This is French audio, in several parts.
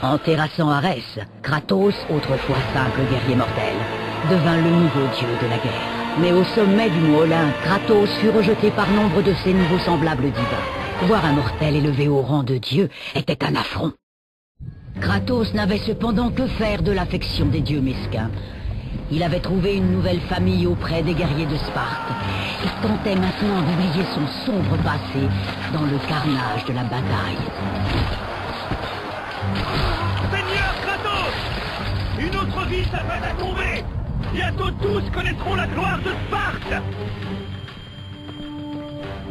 En terrassant Arès, Kratos, autrefois simple guerrier mortel, devint le nouveau dieu de la guerre. Mais au sommet du mont Olympe, Kratos fut rejeté par nombre de ses nouveaux semblables divins. Voir un mortel élevé au rang de dieu était un affront. Kratos n'avait cependant que faire de l'affection des dieux mesquins. Il avait trouvé une nouvelle famille auprès des guerriers de Sparte et tentait maintenant d'oublier son sombre passé dans le carnage de la bataille. Seigneur Kratos! Une autre ville s'apprête à tomber! Bientôt tous connaîtront la gloire de Sparte!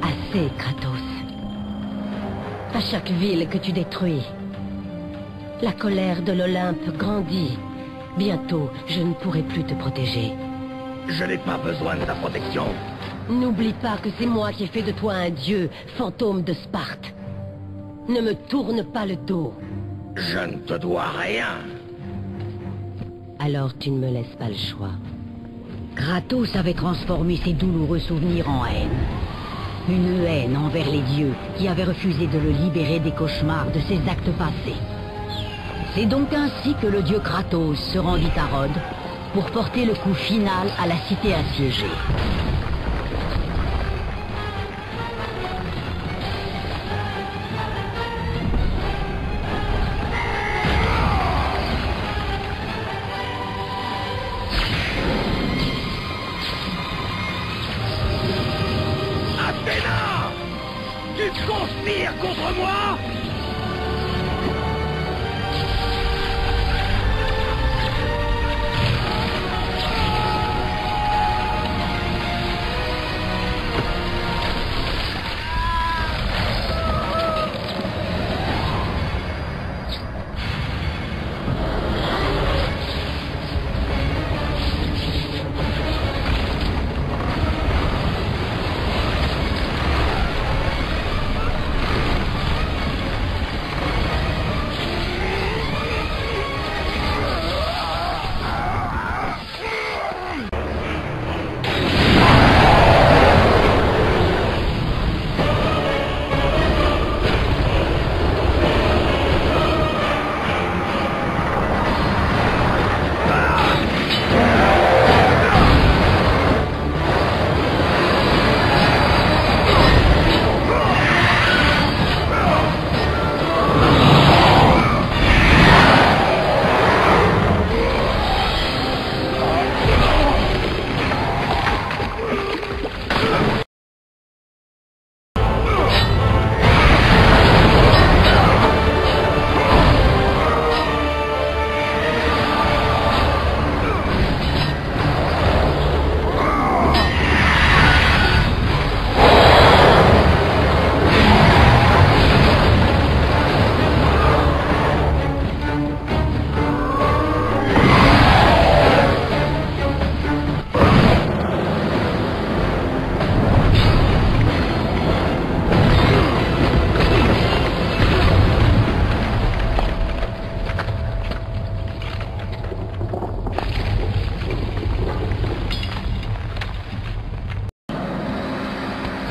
Assez, Kratos. À chaque ville que tu détruis, la colère de l'Olympe grandit. Bientôt, je ne pourrai plus te protéger. Je n'ai pas besoin de ta protection. N'oublie pas que c'est moi qui ai fait de toi un dieu, fantôme de Sparte. Ne me tourne pas le dos. Je ne te dois rien. Alors tu ne me laisses pas le choix. Kratos avait transformé ses douloureux souvenirs en haine. Une haine envers les dieux qui avaient refusé de le libérer des cauchemars de ses actes passés. C'est donc ainsi que le dieu Kratos se rendit à Rhodes pour porter le coup final à la cité assiégée. Athéna! Tu conspires contre moi?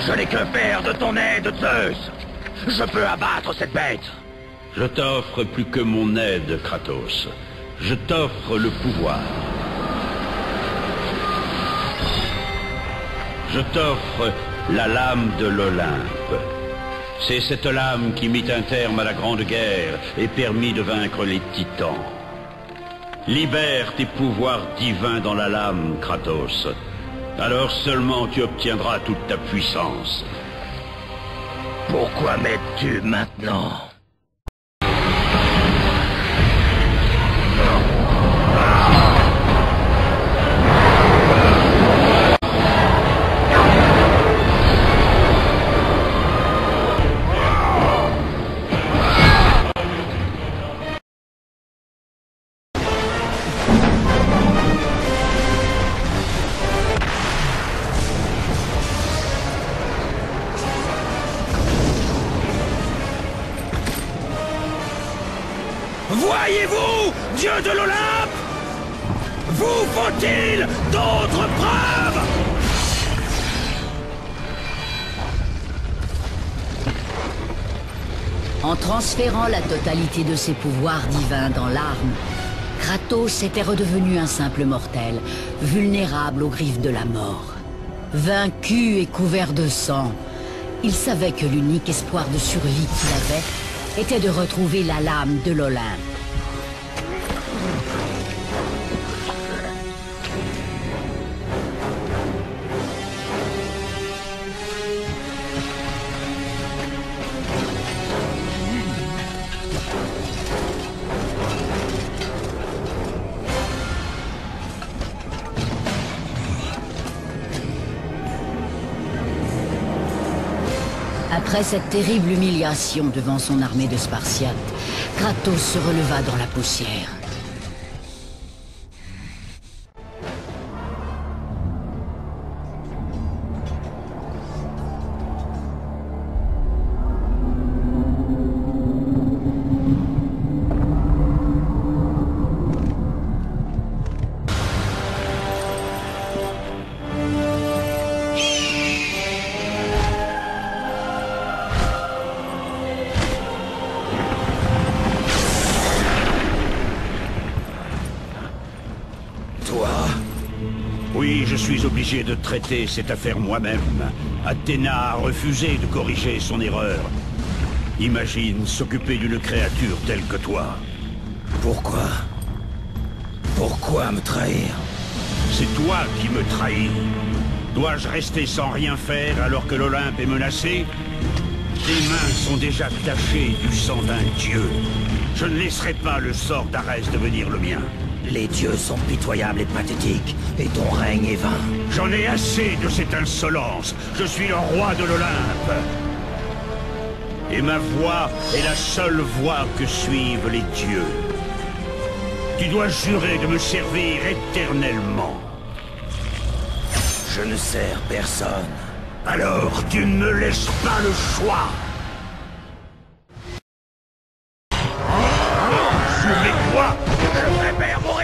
Je n'ai que faire de ton aide, Zeus. Je peux abattre cette bête. Je t'offre plus que mon aide, Kratos. Je t'offre le pouvoir. Je t'offre la lame de l'Olympe. C'est cette lame qui mit un terme à la Grande Guerre et permit de vaincre les titans. Libère tes pouvoirs divins dans la lame, Kratos. Alors seulement tu obtiendras toute ta puissance. Pourquoi m'aides-tu maintenant? Voyez-vous, dieu de l'Olympe? Vous faut-il d'autres preuves? En transférant la totalité de ses pouvoirs divins dans l'arme, Kratos était redevenu un simple mortel, vulnérable aux griffes de la mort. Vaincu et couvert de sang, il savait que l'unique espoir de survie qu'il avait était de retrouver la lame de l'Olympe. Après cette terrible humiliation devant son armée de Spartiates, Kratos se releva dans la poussière. Oui, je suis obligé de traiter cette affaire moi-même. Athéna a refusé de corriger son erreur. Imagine s'occuper d'une créature telle que toi. Pourquoi? Pourquoi me trahir? C'est toi qui me trahis. Dois-je rester sans rien faire alors que l'Olympe est menacé? Tes mains sont déjà tachées du sang d'un dieu. Je ne laisserai pas le sort d'Arès devenir le mien. Les dieux sont pitoyables et pathétiques, et ton règne est vain. J'en ai assez de cette insolence. Je suis le roi de l'Olympe. Et ma voix est la seule voix que suivent les dieux. Tu dois jurer de me servir éternellement. Je ne sers personne. Alors, tu ne me laisses pas le choix. Sur mes doigts, je préfère mourir.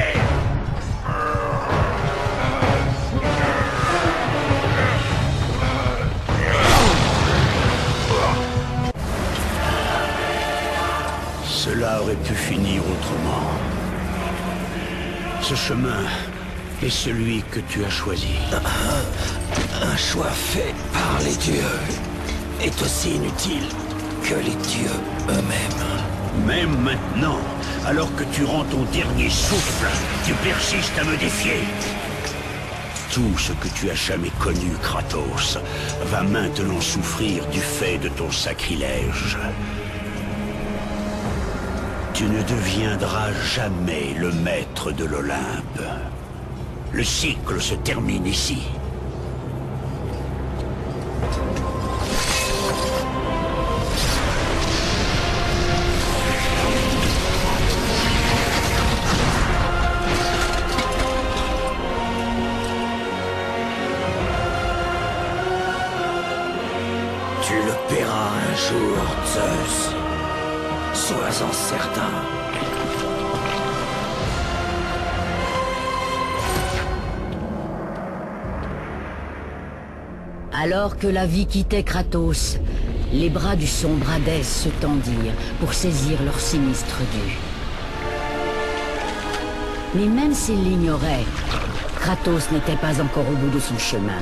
Cela aurait pu finir autrement. Ce chemin est celui que tu as choisi. Un choix fait par les dieux est aussi inutile que les dieux eux-mêmes. Même maintenant, alors que tu rends ton dernier souffle, tu persistes à me défier. Tout ce que tu as jamais connu, Kratos, va maintenant souffrir du fait de ton sacrilège. Tu ne deviendras jamais le maître de l'Olympe. Le cycle se termine ici. Tu le paieras un jour, Zeus. Sois-en certain. Alors que la vie quittait Kratos, les bras du sombre Hadès se tendirent pour saisir leur sinistre dû. Mais même s'il l'ignorait, Kratos n'était pas encore au bout de son chemin.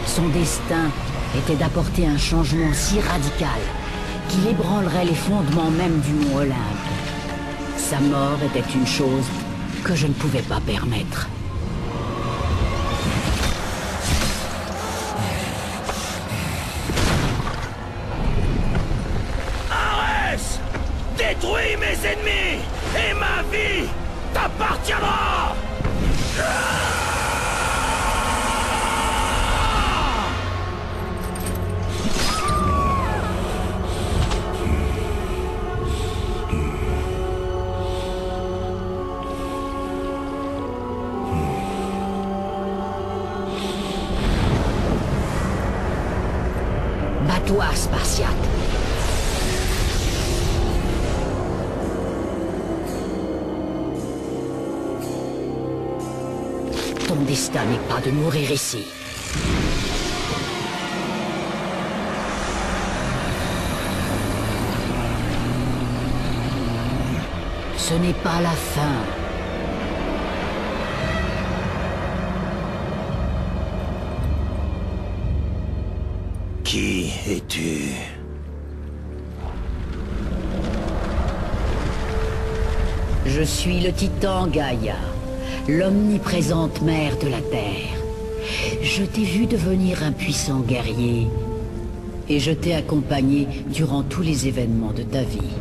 Son destin était d'apporter un changement si radical qu'il ébranlerait les fondements même du mont Olympe. Sa mort était une chose que je ne pouvais pas permettre. Arès! Détruis mes ennemis et ma vie t'appartiendra! Bats-toi, Spartiate. Ton destin n'est pas de mourir ici. Ce n'est pas la fin. Qui es-tu? Je suis le titan Gaïa, l'omniprésente mère de la Terre. Je t'ai vu devenir un puissant guerrier, et je t'ai accompagné durant tous les événements de ta vie.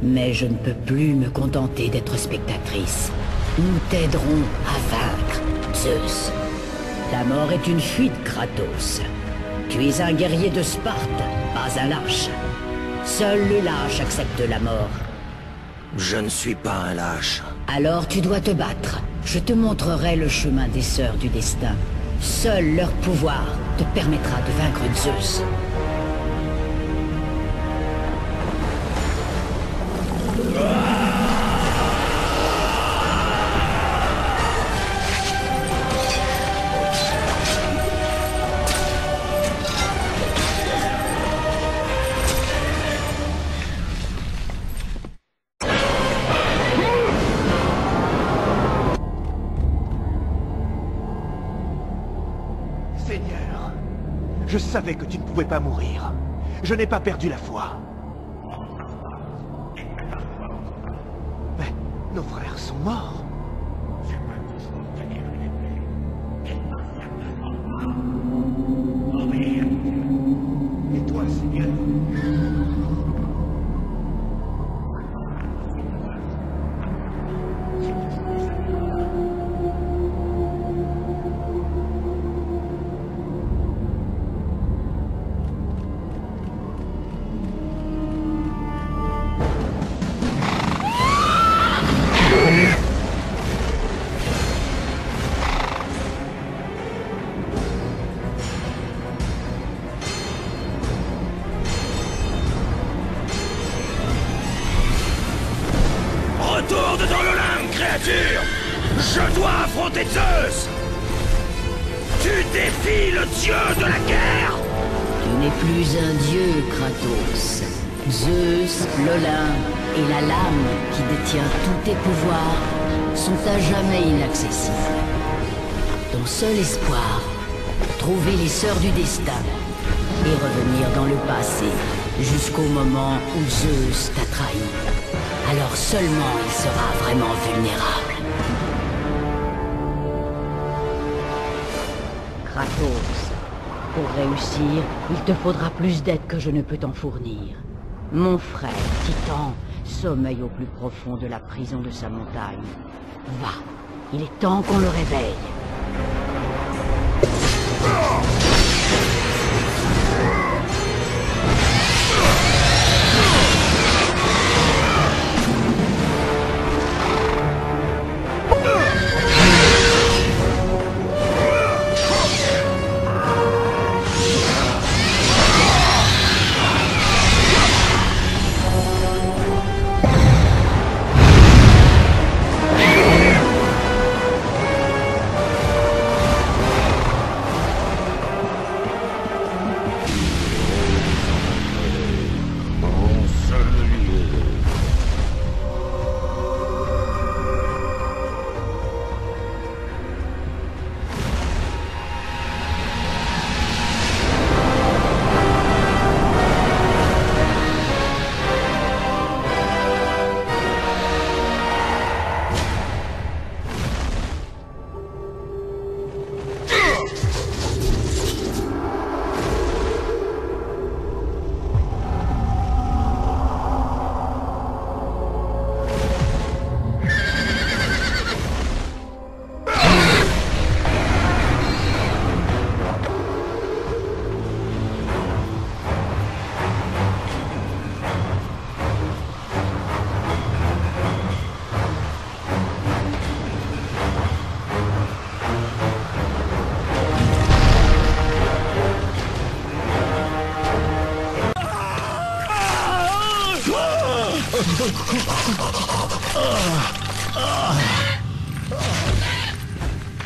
Mais je ne peux plus me contenter d'être spectatrice. Nous t'aiderons à vaincre, Zeus. La mort est une fuite, Kratos. Tu es un guerrier de Sparte, pas un lâche. Seul le lâche accepte la mort. Je ne suis pas un lâche. Alors tu dois te battre. Je te montrerai le chemin des sœurs du destin. Seul leur pouvoir te permettra de vaincre Zeus. Seigneur, je savais que tu ne pouvais pas mourir. Je n'ai pas perdu la foi. Mais nos frères sont morts. Et toi, Seigneur? Retourne dans l'Olympe, créature! Je dois affronter Zeus! Tu défies le dieu de la guerre! Tu n'es plus un dieu, Kratos. Zeus, l'Olympe et la lame qui détient tous tes pouvoirs sont à jamais inaccessibles. Ton seul espoir, trouver les sœurs du destin et revenir dans le passé jusqu'au moment où Zeus t'a trahi. Alors seulement il sera vraiment vulnérable. Kratos, pour réussir, il te faudra plus d'aide que je ne peux t'en fournir. Mon frère, Titan, sommeille au plus profond de la prison de sa montagne. Va, il est temps qu'on le réveille.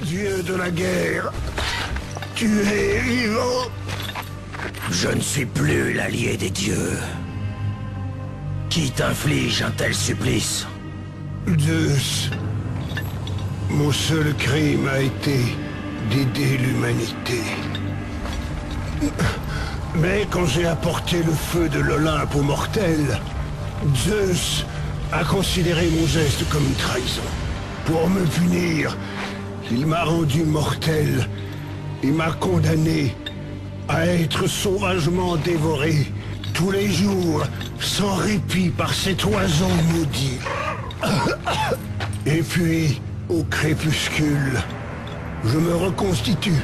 dieu de la guerre, tu es vivant? Je ne suis plus l'allié des dieux. Qui t'inflige un tel supplice? Zeus. Mon seul crime a été d'aider l'humanité. Mais quand j'ai apporté le feu de l'Olympe aux mortels, Zeus a considéré mon geste comme une trahison. Pour me punir, il m'a rendu mortel et m'a condamné à être sauvagement dévoré tous les jours, sans répit par cet oiseau maudit. Et puis, au crépuscule, je me reconstitue.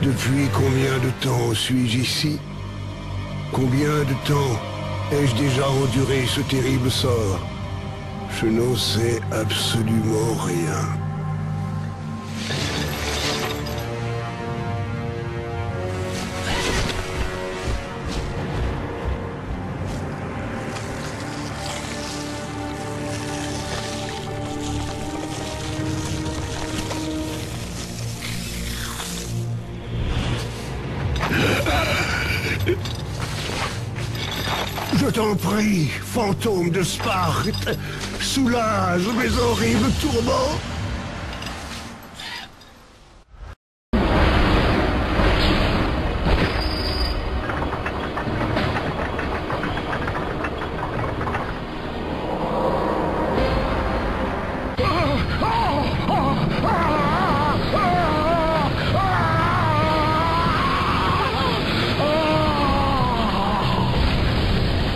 Depuis combien de temps suis-je ici? Combien de temps ai-je déjà enduré ce terrible sort? Je n'en sais absolument rien. Je t'en prie, fantôme de Sparte, soulage mes horribles tourments.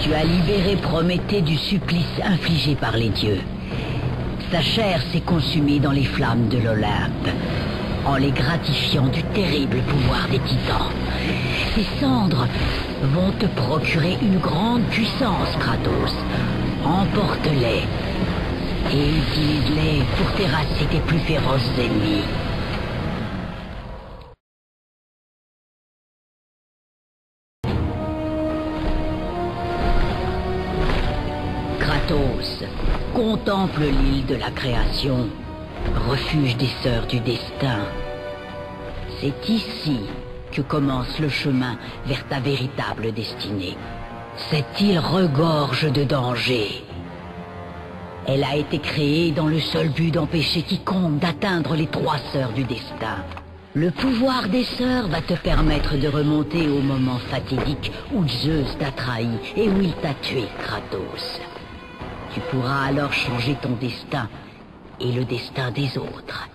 Tu as libéré Prométhée du supplice infligé par les dieux. Sa chair s'est consumée dans les flammes de l'Olympe, en les gratifiant du terrible pouvoir des titans. Ces cendres vont te procurer une grande puissance, Kratos. Emporte-les et utilise-les pour terrasser tes plus féroces ennemis. Kratos contemple l'île de la création, refuge des sœurs du destin. C'est ici que commence le chemin vers ta véritable destinée. Cette île regorge de dangers. Elle a été créée dans le seul but d'empêcher quiconque d'atteindre les trois sœurs du destin. Le pouvoir des sœurs va te permettre de remonter au moment fatidique où Zeus t'a trahi et où il t'a tué, Kratos. Tu pourras alors changer ton destin et le destin des autres.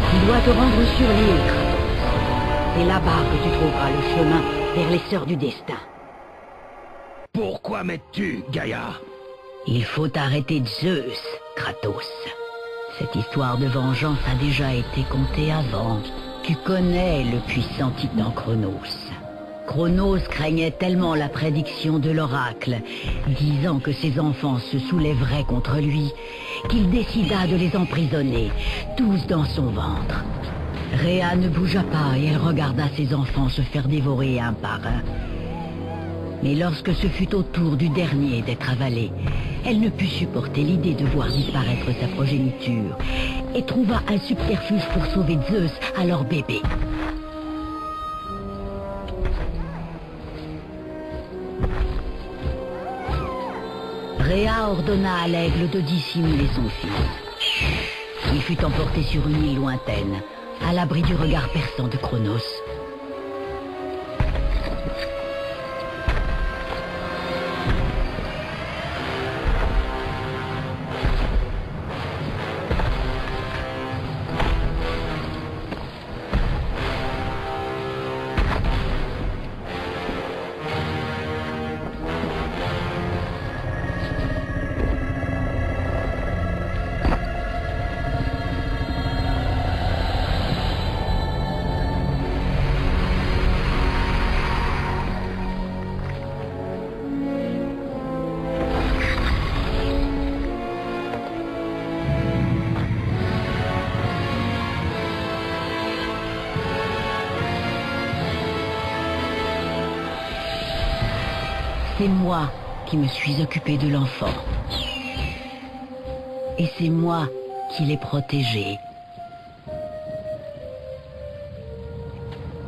Tu dois te rendre sur l'île, Kratos. C'est là-bas que tu trouveras le chemin vers les sœurs du destin. Pourquoi m'aides-tu, Gaïa? Il faut arrêter Zeus, Kratos. Cette histoire de vengeance a déjà été contée avant. Tu connais le puissant titan Cronos. Cronos craignait tellement la prédiction de l'oracle, disant que ses enfants se soulèveraient contre lui, qu'il décida de les emprisonner, tous dans son ventre. Rhea ne bougea pas et elle regarda ses enfants se faire dévorer un par un. Mais lorsque ce fut au tour du dernier d'être avalé, elle ne put supporter l'idée de voir disparaître sa progéniture et trouva un subterfuge pour sauver Zeus à leur bébé. Rhea ordonna à l'aigle de dissimuler son fils. Il fut emporté sur une île lointaine, à l'abri du regard perçant de Cronos. c'est moi qui me suis occupé de l'enfant. Et c'est moi qui l'ai protégé.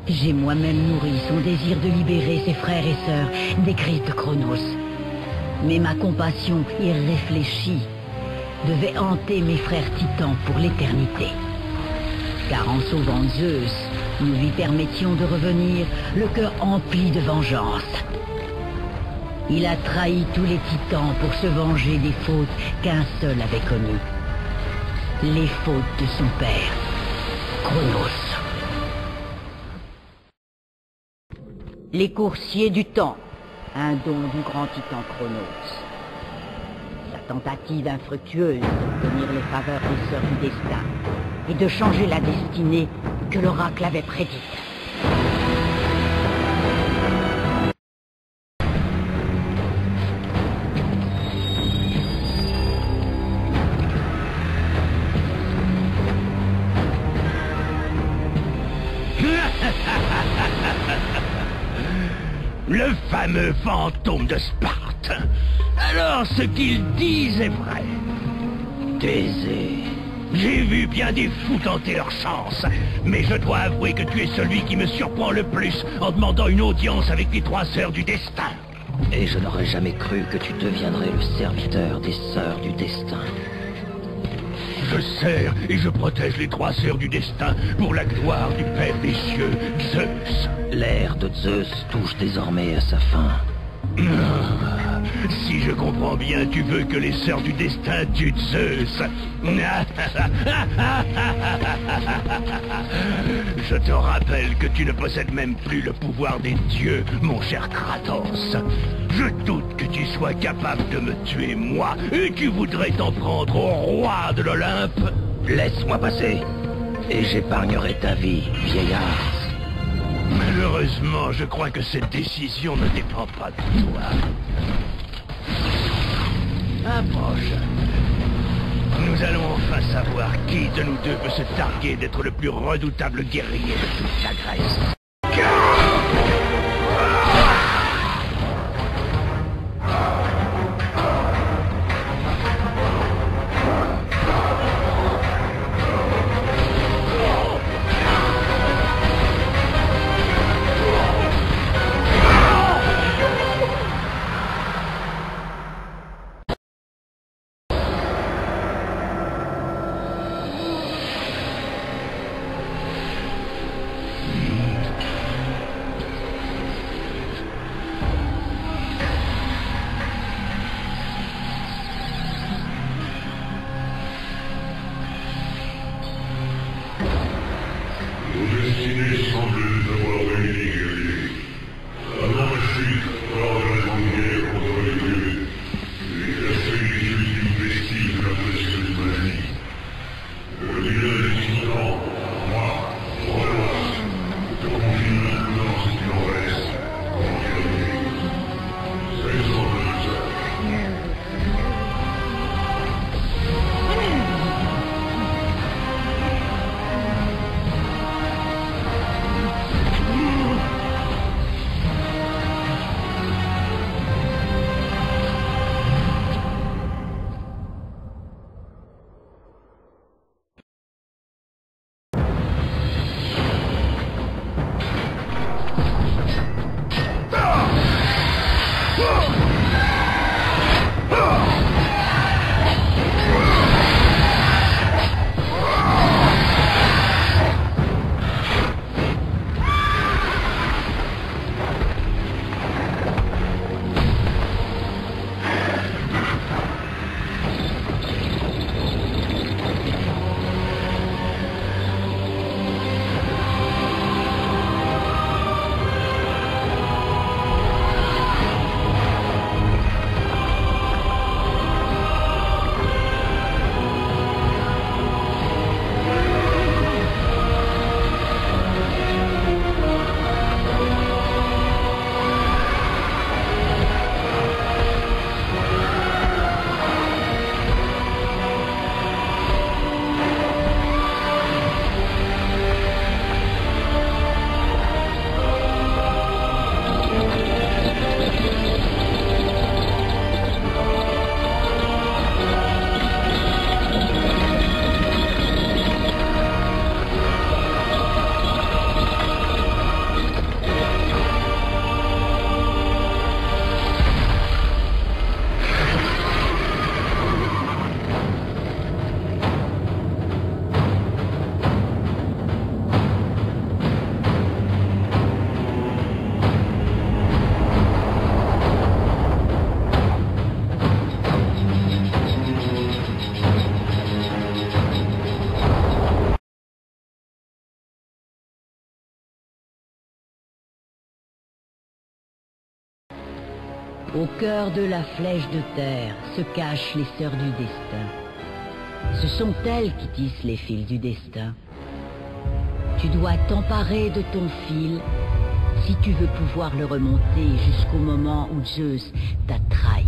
J'ai moi-même nourri son désir de libérer ses frères et sœurs des grises de Chronos. Mais ma compassion irréfléchie devait hanter mes frères titans pour l'éternité. Car en sauvant Zeus, nous lui permettions de revenir le cœur empli de vengeance. Il a trahi tous les titans pour se venger des fautes qu'un seul avait commues. Les fautes de son père, Chronos. Les coursiers du temps, un don du grand titan Chronos. Sa tentative infructueuse d'obtenir les faveurs des sœurs du destin et de changer la destinée que l'oracle avait prédite. Le fameux fantôme de Sparte. Alors ce qu'il dit est vrai. Thésée, j'ai vu bien des fous tenter leur chance, mais je dois avouer que tu es celui qui me surprend le plus en demandant une audience avec les 3 sœurs du destin. Et je n'aurais jamais cru que tu deviendrais le serviteur des sœurs du destin. Je sers et je protège les 3 sœurs du destin pour la gloire du Père des cieux, Zeus. L'ère de Zeus touche désormais à sa fin. Si je comprends bien, tu veux que les sœurs du destin tuent Zeus. Je te rappelle que tu ne possèdes même plus le pouvoir des dieux, mon cher Kratos. Je doute que tu sois capable de me tuer, moi, et tu voudrais t'en prendre au roi de l'Olympe. Laisse-moi passer, et j'épargnerai ta vie, vieillard. Malheureusement, je crois que cette décision ne dépend pas de toi. Approche. Nous allons enfin savoir qui de nous deux peut se targuer d'être le plus redoutable guerrier de toute la Grèce. Au cœur de la flèche de terre se cachent les sœurs du destin. Ce sont elles qui tissent les fils du destin. Tu dois t'emparer de ton fil si tu veux pouvoir le remonter jusqu'au moment où Zeus t'a trahi.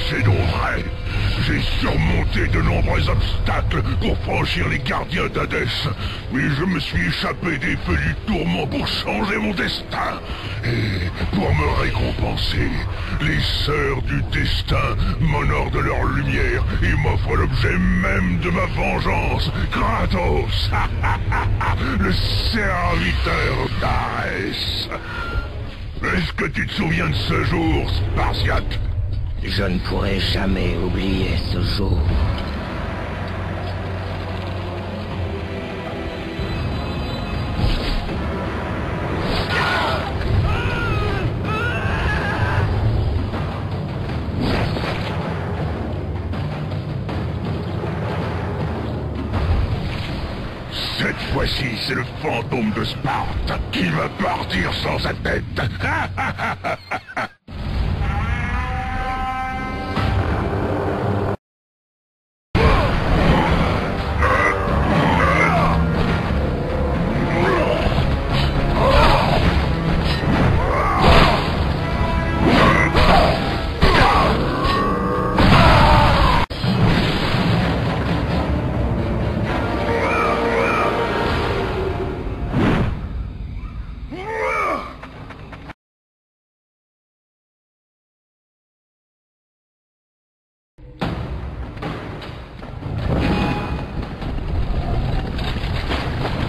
C'est donc vrai. J'ai surmonté de nombreux obstacles pour franchir les gardiens d'Hadès, mais je me suis échappé des feux du tourment pour changer mon destin. Et pour me récompenser, les sœurs du destin m'honorent de leur lumière et m'offrent l'objet même de ma vengeance, Kratos, le serviteur d'Arès. Est-ce que tu te souviens de ce jour, Spartiate? Je ne pourrai jamais oublier ce jour. Cette fois-ci, c'est le fantôme de Sparte qui va partir sans sa tête.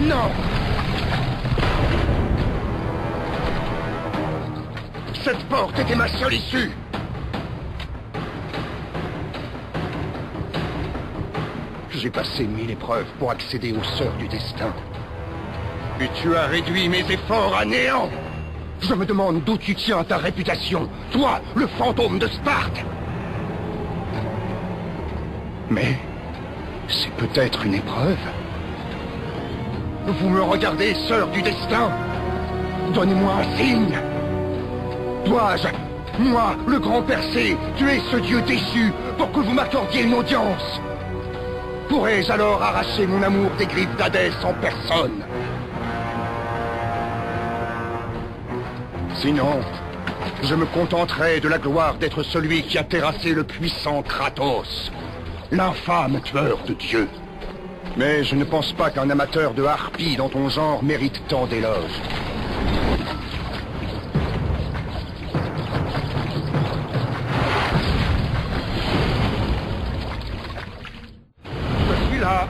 Non! Cette porte était ma seule issue! J'ai passé 1000 épreuves pour accéder aux sœurs du destin. Et tu as réduit mes efforts à néant! Je me demande d'où tu tiens ta réputation, toi, le fantôme de Sparte! Mais c'est peut-être une épreuve. Vous me regardez, sœur du destin? Donnez-moi un signe. Dois-je, moi, le grand Persée, tuer ce dieu déchu pour que vous m'accordiez une audience? Pourrais-je alors arracher mon amour des griffes d'Hadès en personne? Sinon, je me contenterai de la gloire d'être celui qui a terrassé le puissant Kratos, l'infâme tueur de dieux. Mais je ne pense pas qu'un amateur de harpies dans ton genre mérite tant d'éloges. Je suis là.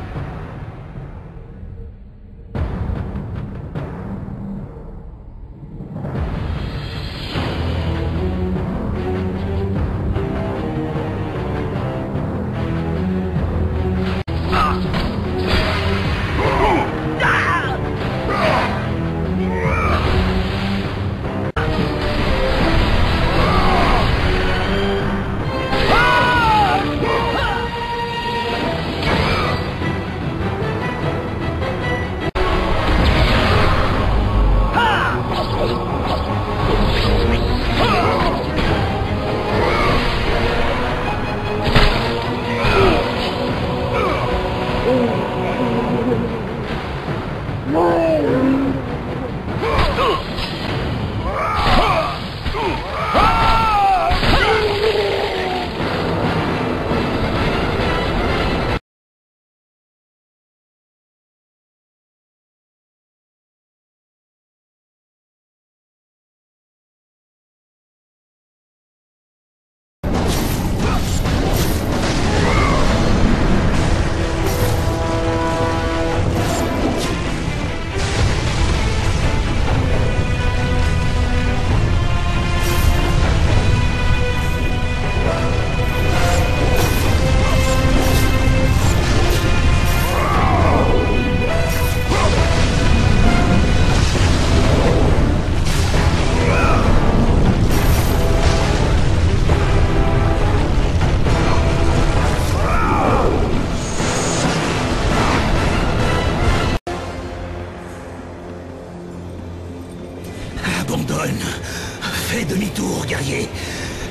demi-tour, guerrier.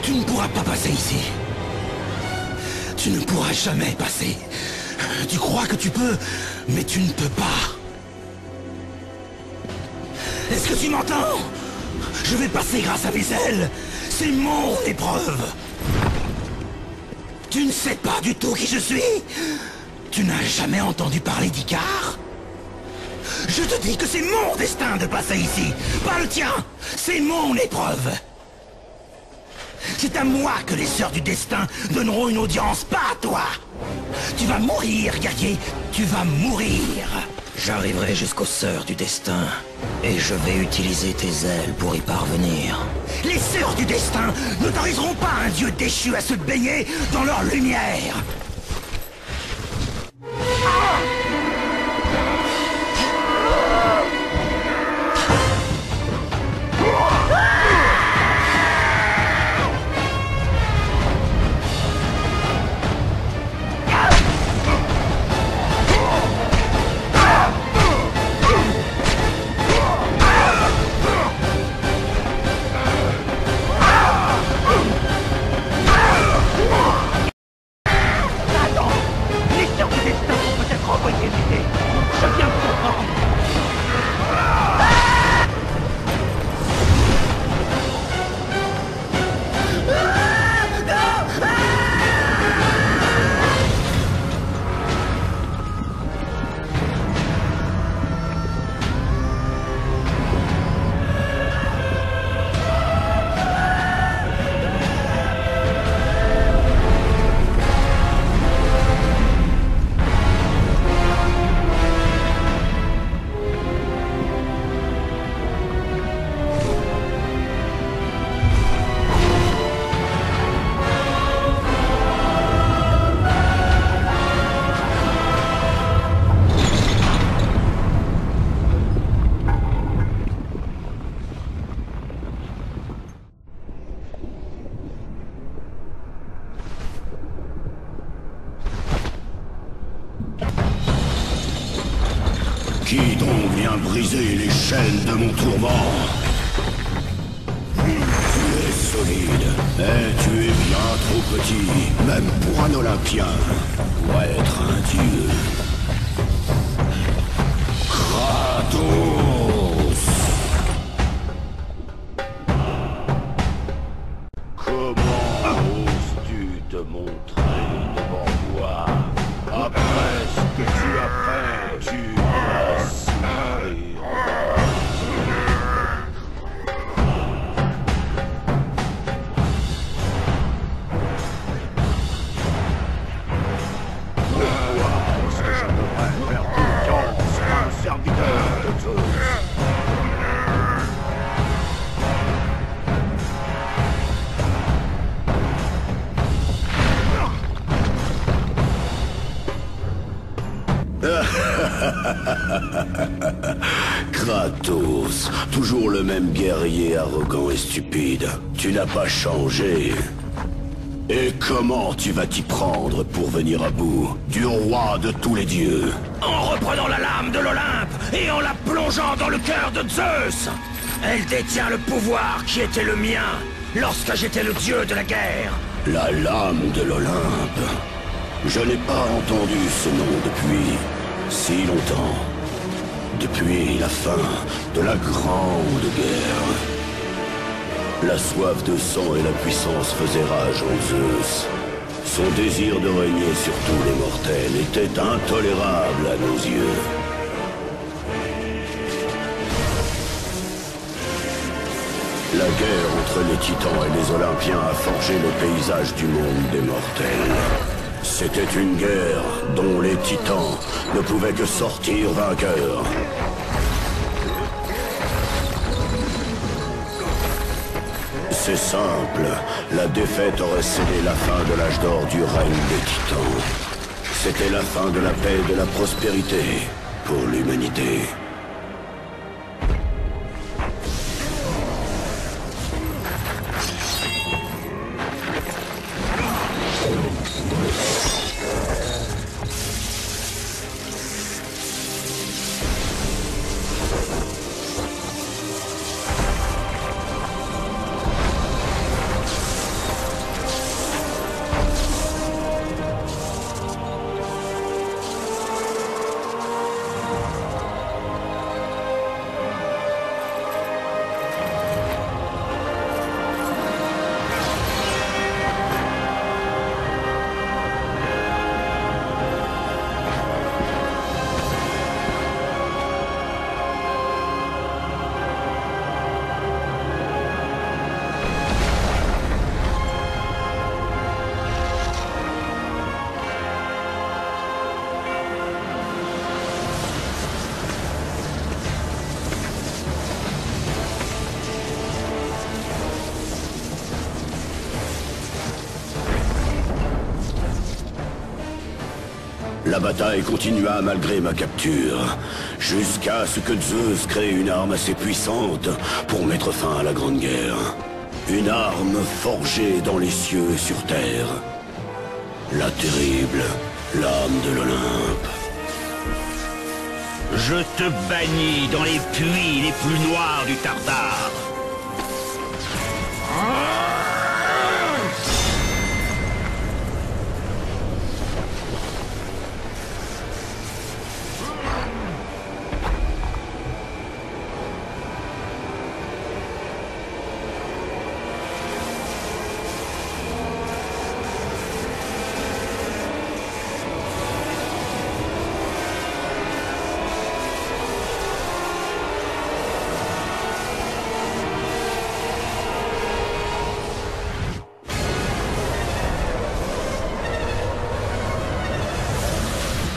Tu ne pourras pas passer ici. Tu ne pourras jamais passer. Tu crois que tu peux, mais tu ne peux pas. Est-ce que tu m'entends? Je vais passer grâce à mes ailes. C'est mon épreuve. Tu ne sais pas du tout qui je suis? Tu n'as jamais entendu parler d'Icar? Je te dis que c'est mon destin de passer ici, pas le tien. C'est mon épreuve. C'est à moi que les Sœurs du Destin donneront une audience, pas à toi. Tu vas mourir, guerrier. Tu vas mourir. J'arriverai jusqu'aux Sœurs du Destin, et je vais utiliser tes ailes pour y parvenir. Les Sœurs du Destin n'autoriseront pas un dieu déchu à se baigner dans leur lumière. Qui donc vient briser les chaînes de mon tourment? Tu es solide, mais tu es bien trop petit, même pour un Olympien, pour être un dieu. Kratos! Comment oses-tu te montrer devant moi? Après ce que tu as fait, tu vas souffrir. Pourquoi est-ce que je devrais faire confiance à un serviteur de Zeus? Kratos, toujours le même guerrier arrogant et stupide. Tu n'as pas changé. Et comment tu vas t'y prendre pour venir à bout du roi de tous les dieux? En reprenant la lame de l'Olympe et en la plongeant dans le cœur de Zeus. Elle détient le pouvoir qui était le mien lorsque j'étais le dieu de la guerre. La lame de l'Olympe. Je n'ai pas entendu ce nom depuis si longtemps. Depuis la fin de la Grande Guerre. La soif de sang et la puissance faisaient rage en Zeus. Son désir de régner sur tous les mortels était intolérable à nos yeux. La guerre entre les titans et les Olympiens a forgé le paysage du monde des mortels. C'était une guerre dont les titans ne pouvaient que sortir vainqueurs. C'est simple, la défaite aurait scellé la fin de l'âge d'or du règne des titans. C'était la fin de la paix et de la prospérité pour l'humanité. La bataille continua malgré ma capture, jusqu'à ce que Zeus crée une arme assez puissante pour mettre fin à la Grande Guerre. Une arme forgée dans les cieux et sur terre. La terrible lame de l'Olympe. Je te bannis dans les puits les plus noirs du Tartare.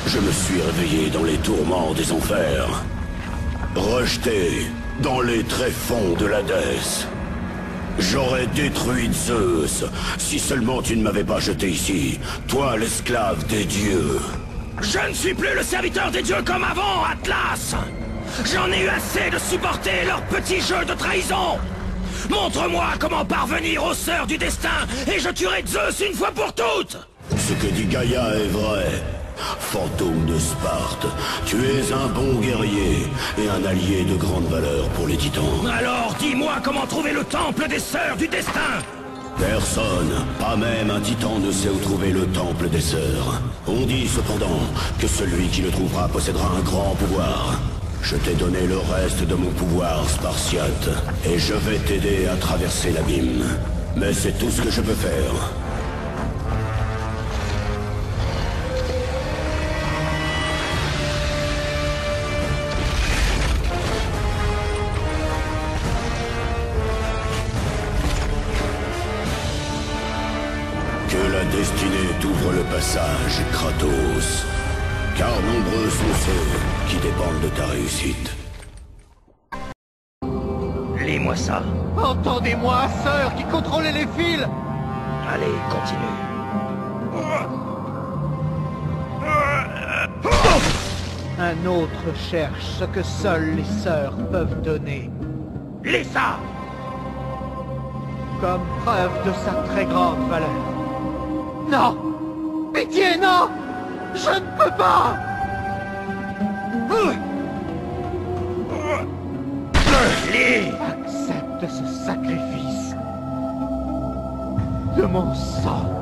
Je me suis réveillé dans les tourments des enfers. Rejeté dans les tréfonds de l'Hadès. J'aurais détruit Zeus, si seulement tu ne m'avais pas jeté ici, toi l'esclave des dieux. Je ne suis plus le serviteur des dieux comme avant, Atlas! J'en ai eu assez de supporter leur petit jeu de trahison! Montre-moi comment parvenir aux sœurs du destin, et je tuerai Zeus une fois pour toutes! Ce que dit Gaïa est vrai. Fantôme de Sparte, tu es un bon guerrier et un allié de grande valeur pour les titans. Alors dis-moi comment trouver le temple des sœurs du destin! Personne, pas même un titan ne sait où trouver le temple des sœurs. On dit cependant que celui qui le trouvera possédera un grand pouvoir. Je t'ai donné le reste de mon pouvoir, Spartiate, et je vais t'aider à traverser l'abîme. Mais c'est tout ce que je peux faire. Que la destinée t'ouvre le passage, Kratos. Car nombreux sont ceux qui dépendent de ta réussite. Lis-moi ça. Entendez-moi, sœur qui contrôlait les fils! Allez, continue. Un autre cherche ce que seules les sœurs peuvent donner, Lis ça! comme preuve de sa très grande valeur. Non! Pitié, non! Je ne peux pas! Lis! Accepte ce sacrifice de mon sang.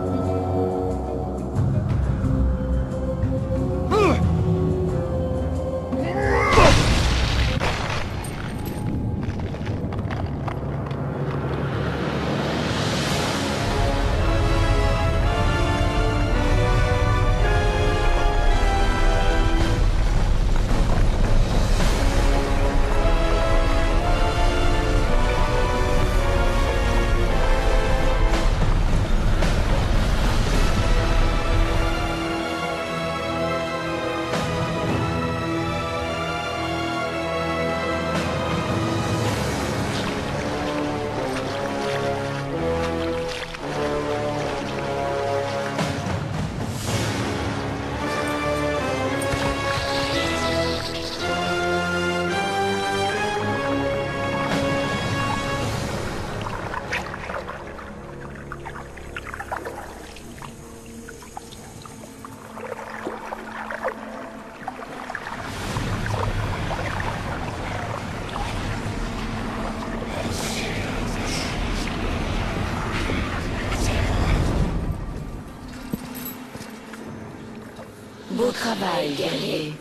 Beau travail, guerrier.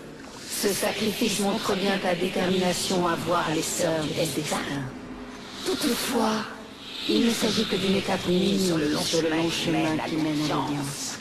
Ce sacrifice montre bien ta détermination à voir les sœurs du destin. Toutefois, il ne s'agit que d'une étape mise sur le long chemin qui mène à l'audience.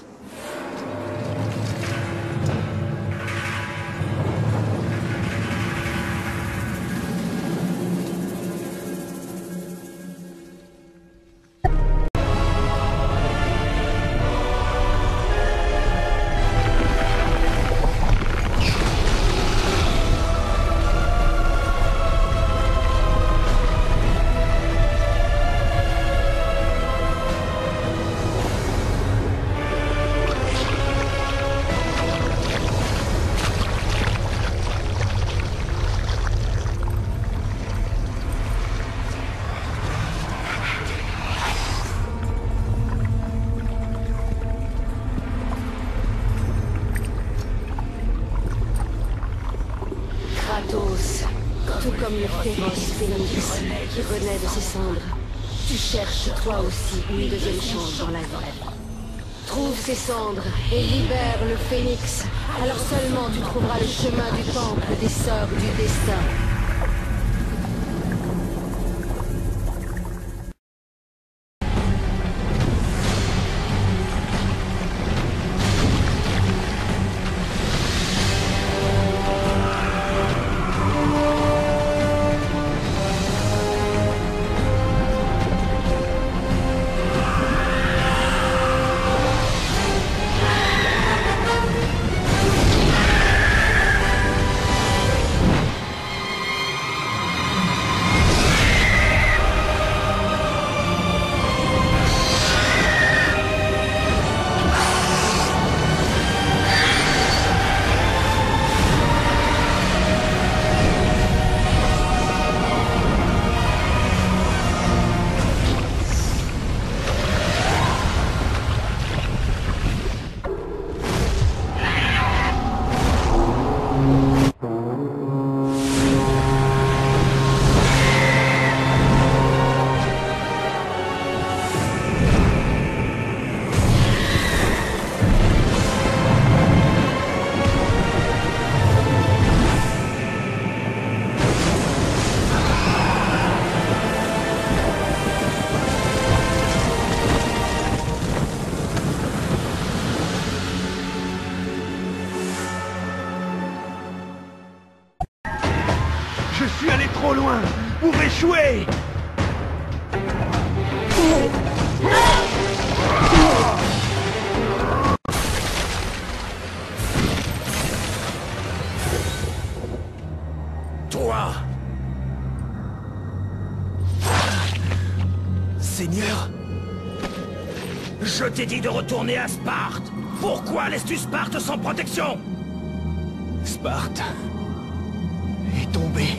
Kratos, tout comme le féroce phénix qui renaît de ses cendres, tu cherches toi aussi une deuxième chance dans la vie. Trouve ces cendres et libère le phénix. Alors seulement tu trouveras le chemin du temple des sœurs du destin. Je suis allé trop loin pour échouer. Toi! Seigneur? Je t'ai dit de retourner à Sparte! Pourquoi laisses-tu Sparte sans protection? Sparte est tombée.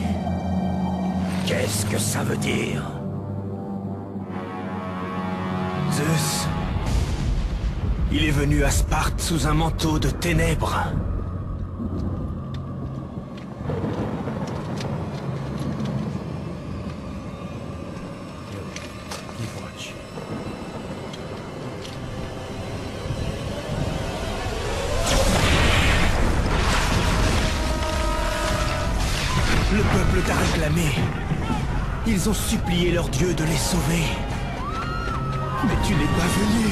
Qu'est-ce que ça veut dire? Zeus, il est venu à Sparte sous un manteau de ténèbres. Le peuple t'a réclamé. Ils ont supplié leur dieu de les sauver. Mais tu n'es pas venu.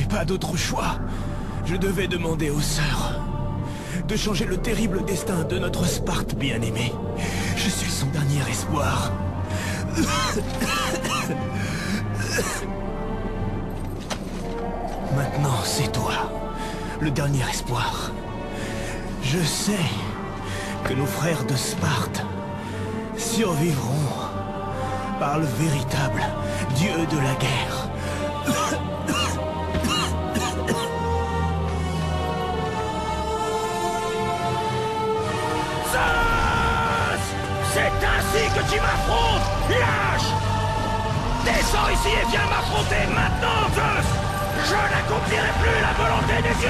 Pas d'autre choix. Je devais demander aux sœurs de changer le terrible destin de notre Sparte bien-aimée. Je suis son dernier espoir. Maintenant, c'est toi, le dernier espoir. Je sais que nos frères de Sparte survivront par le véritable dieu de la guerre. C'est ainsi que tu m'affrontes, lâche! Descends ici et viens m'affronter maintenant, Zeus! Je n'accomplirai plus la volonté des dieux!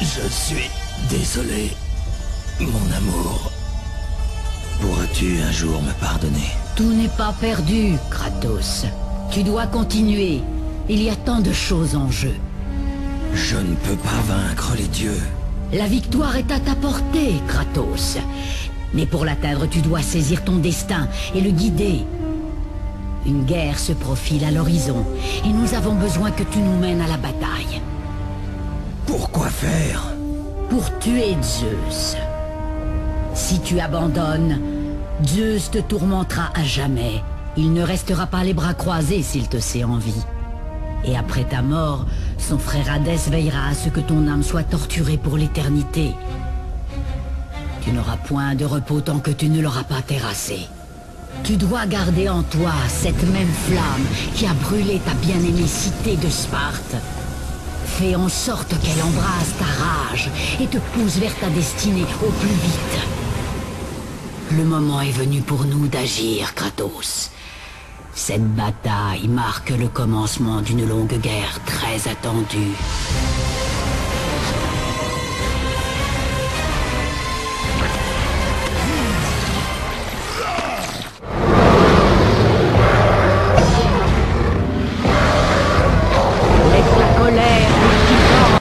Je suis désolé, mon amour. Pourras-tu un jour me pardonner? Tout n'est pas perdu, Kratos. Tu dois continuer. Il y a tant de choses en jeu. Je ne peux pas vaincre les dieux. La victoire est à ta portée, Kratos. Mais pour l'atteindre, tu dois saisir ton destin et le guider. Une guerre se profile à l'horizon, et nous avons besoin que tu nous mènes à la bataille. Pourquoi faire? Pour tuer Zeus. Si tu abandonnes, Zeus te tourmentera à jamais. Il ne restera pas les bras croisés s'il te sait en vie. Et après ta mort, son frère Hadès veillera à ce que ton âme soit torturée pour l'éternité. Tu n'auras point de repos tant que tu ne l'auras pas terrassé. Tu dois garder en toi cette même flamme qui a brûlé ta bien-aimée cité de Sparte. Fais en sorte qu'elle embrase ta rage et te pousse vers ta destinée au plus vite. Le moment est venu pour nous d'agir, Kratos. Cette bataille marque le commencement d'une longue guerre très attendue. Laisse la colère des titans.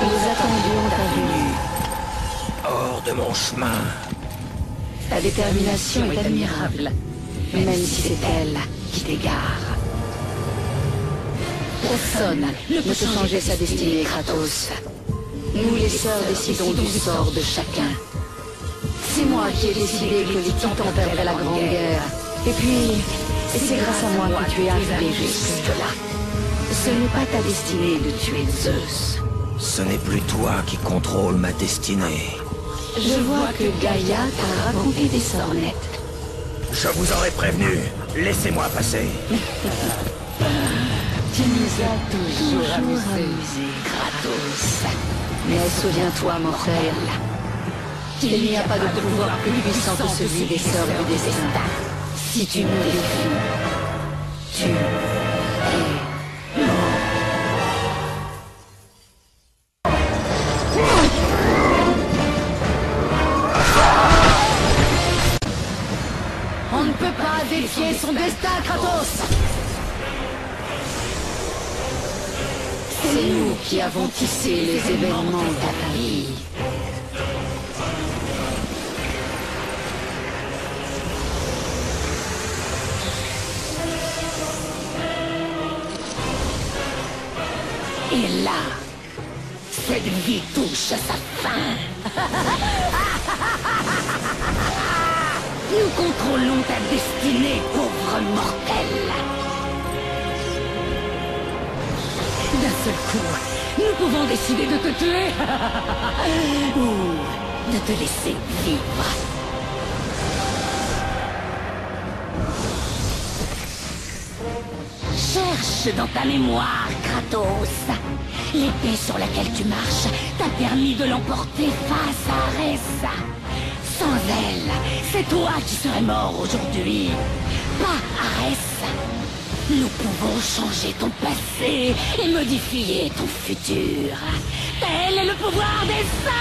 Nous attendions ta venue. Hors de mon chemin. Ta détermination est admirable, même si c'est elle qui t'égare. Personne ne peut changer sa destinée, Kratos. Nous, les sœurs, décidons du sort de chacun. C'est moi qui ai décidé que les titans perdent la grande guerre. Et puis, c'est grâce à moi que tu es arrivé jusque-là. Ce n'est pas ta destinée de tuer Zeus. Ce n'est plus toi qui contrôle ma destinée. Je vois que Gaïa t'a raconté des sornettes. Je vous aurais prévenu. Laissez-moi passer. Tu nous as toujours amusés, Kratos. Mais souviens-toi, mortel, il n'y a pas de pouvoir plus puissant que celui des sœurs du destin. Si tu me défies, tu es mort. On ne peut pas défier son destin, Kratos! C'est nous qui avons tissé les événements de ta vie. Et là, cette vie touche à sa fin. Nous contrôlons ta destinée, pauvre mortel. D'un seul coup, nous pouvons décider de te tuer ou de te laisser vivre. Cherche dans ta mémoire, Kratos. L'épée sur laquelle tu marches t'a permis de l'emporter face à Arès. Sans elle, c'est toi qui serais mort aujourd'hui, pas Arès. Nous pouvons changer ton passé et modifier ton futur. Tel est le pouvoir des sœurs.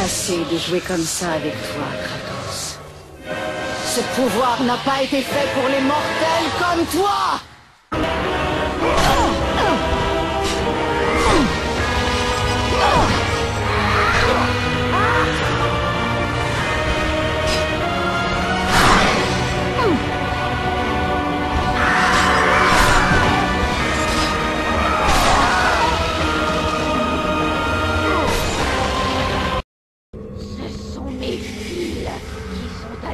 Assez de jouer comme ça avec toi, Kratos. Ce pouvoir n'a pas été fait pour les mortels comme toi!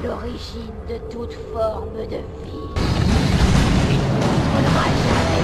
L'origine de toute forme de vie. Il ne faudra jamais.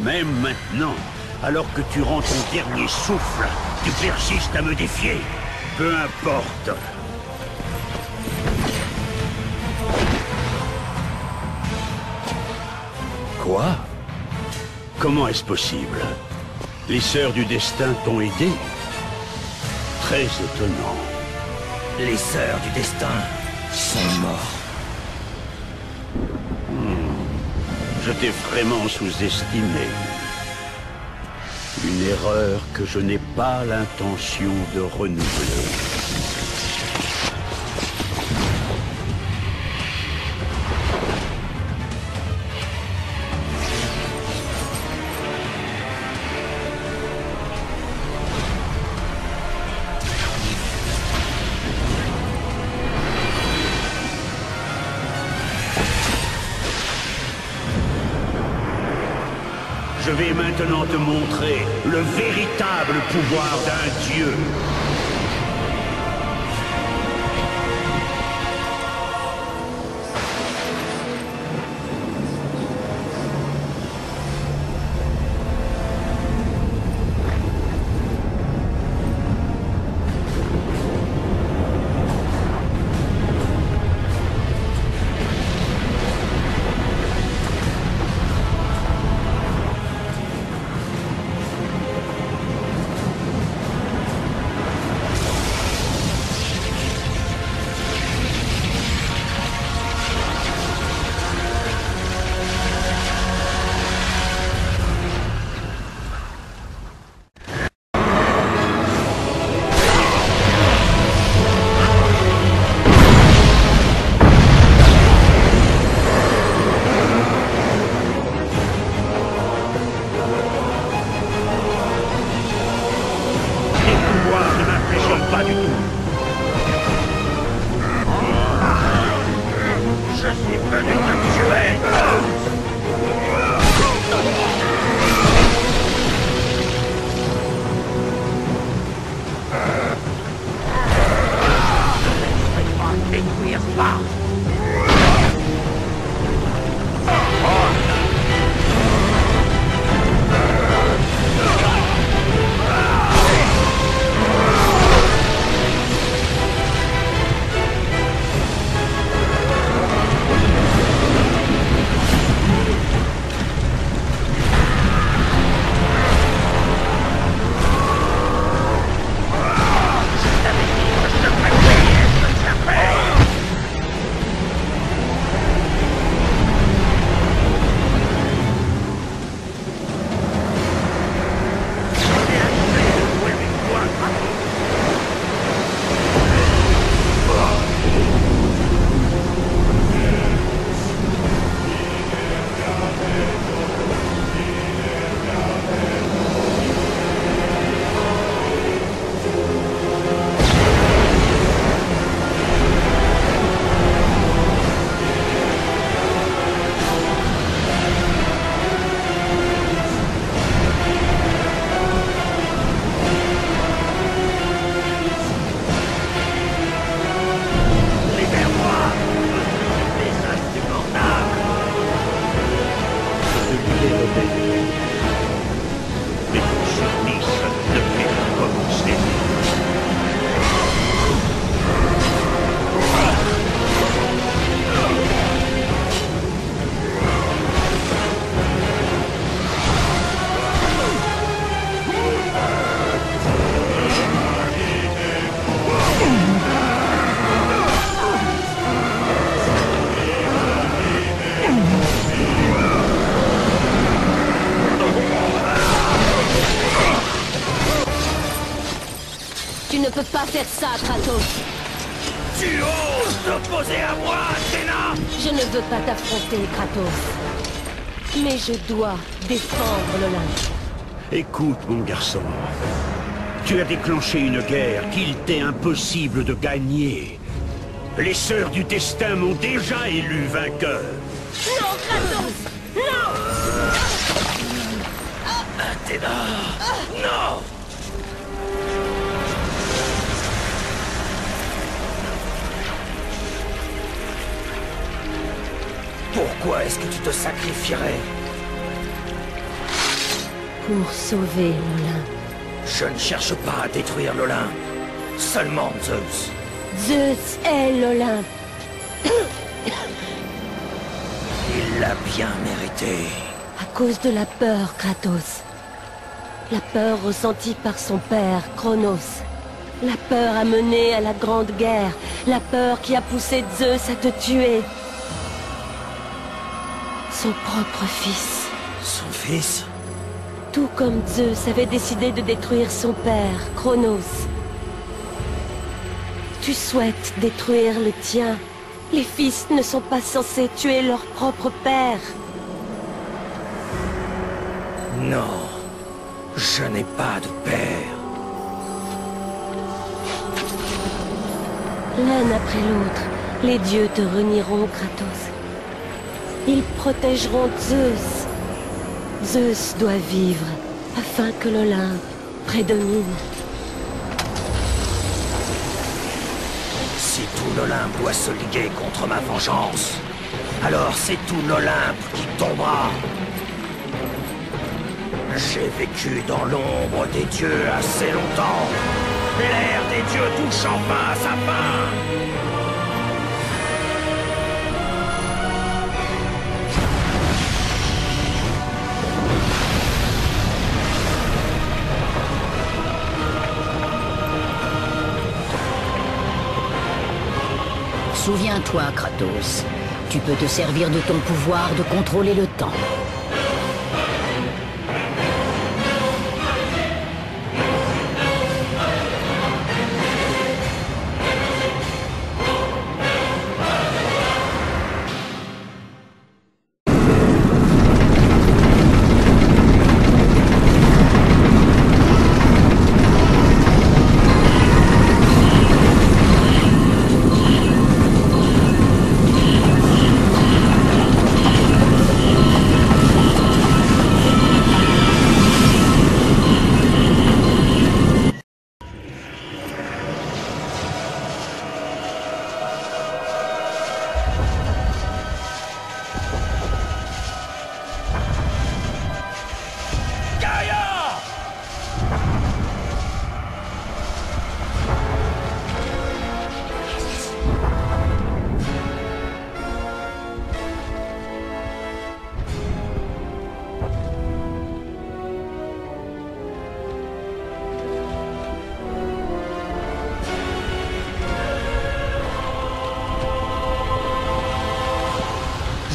Même maintenant, alors que tu rends ton dernier souffle, tu persistes à me défier. Peu importe. Quoi? Comment est-ce possible? Les sœurs du destin t'ont aidé? Très étonnant. Les sœurs du destin sont mortes. Je t'ai vraiment sous-estimé. Une erreur que je n'ai pas l'intention de renouveler. Je vais maintenant te montrer le véritable pouvoir d'un dieu. peux pas faire ça, Kratos. Tu oses t'opposer à moi, Athéna? Je ne veux pas t'affronter, Kratos. Mais je dois défendre l'Olympe. Écoute, mon garçon. Tu as déclenché une guerre qu'il t'est impossible de gagner. Les Sœurs du Destin m'ont déjà élu vainqueur. Non, Kratos! Non! Athéna! Non! Pourquoi est-ce que tu te sacrifierais? Pour sauver l'Olympe. Je ne cherche pas à détruire l'Olympe. Seulement Zeus. Zeus est l'Olympe. Il l'a bien mérité. À cause de la peur, Kratos. La peur ressentie par son père, Cronos. La peur à mener à la Grande Guerre. La peur qui a poussé Zeus à te tuer. Son propre fils. Son fils? Tout comme Zeus avait décidé de détruire son père, Cronos. Tu souhaites détruire le tien. Les fils ne sont pas censés tuer leur propre père. Non, je n'ai pas de père. L'un après l'autre, les dieux te renieront, Kratos. Ils protégeront Zeus. Zeus doit vivre, afin que l'Olympe prédomine. Si tout l'Olympe doit se liguer contre ma vengeance, alors c'est tout l'Olympe qui tombera. J'ai vécu dans l'ombre des dieux assez longtemps. L'ère des dieux touche enfin à sa fin. Souviens-toi, Kratos. Tu peux te servir de ton pouvoir de contrôler le temps.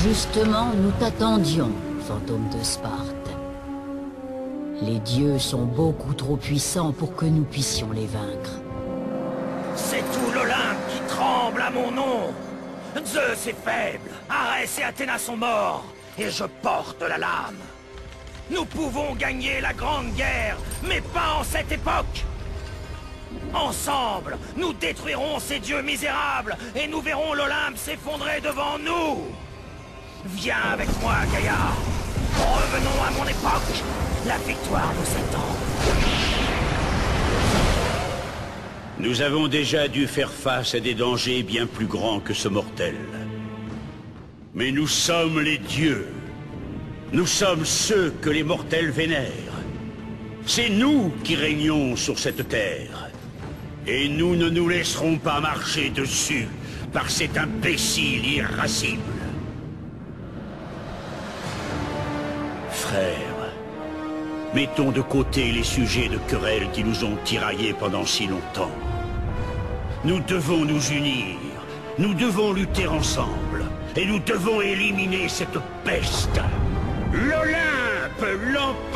Justement, nous t'attendions, fantôme de Sparte. Les dieux sont beaucoup trop puissants pour que nous puissions les vaincre. C'est tout l'Olympe qui tremble à mon nom. Zeus est faible, Arès et Athéna sont morts, et je porte la lame. Nous pouvons gagner la Grande Guerre, mais pas en cette époque. Ensemble, nous détruirons ces dieux misérables, et nous verrons l'Olympe s'effondrer devant nous. Viens avec moi, Gaïa. Revenons à mon époque. La victoire nous attend. Nous avons déjà dû faire face à des dangers bien plus grands que ce mortel. Mais nous sommes les dieux. Nous sommes ceux que les mortels vénèrent. C'est nous qui régnons sur cette terre. Et nous ne nous laisserons pas marcher dessus par cet imbécile irascible. Frères, mettons de côté les sujets de querelle qui nous ont tiraillés pendant si longtemps. Nous devons nous unir, nous devons lutter ensemble, et nous devons éliminer cette peste. L'Olympe, l'Empire